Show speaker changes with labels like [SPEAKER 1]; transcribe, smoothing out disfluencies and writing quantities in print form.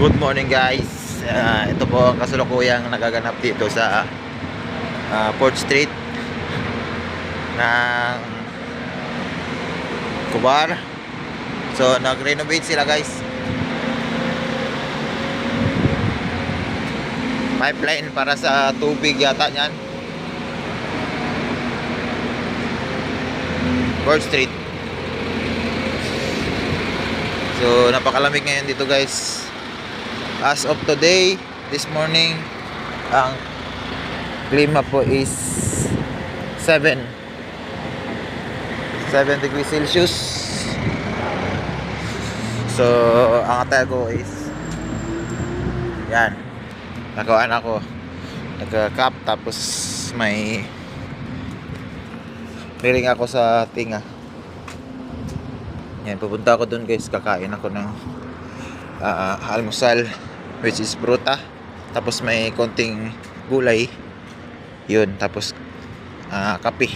[SPEAKER 1] Good morning guys. Ito po ang kasulukuyang nagaganap dito sa 4th Street ng Kubar. So nag-renovate sila guys. Pipeline para sa tubig yata niyan. 4th Street. So napakalamig ngayon dito guys. As of today, this morning, ang klima po is 7 degrees Celsius. So ang attire ko is yan, nakuhaan ako, nagka-cap, tapos may ring ako sa tinga. Yan, pupunta ako dun guys, kakain ako ng almusal, which is pruta, tapos may konting gulay yun, tapos kape.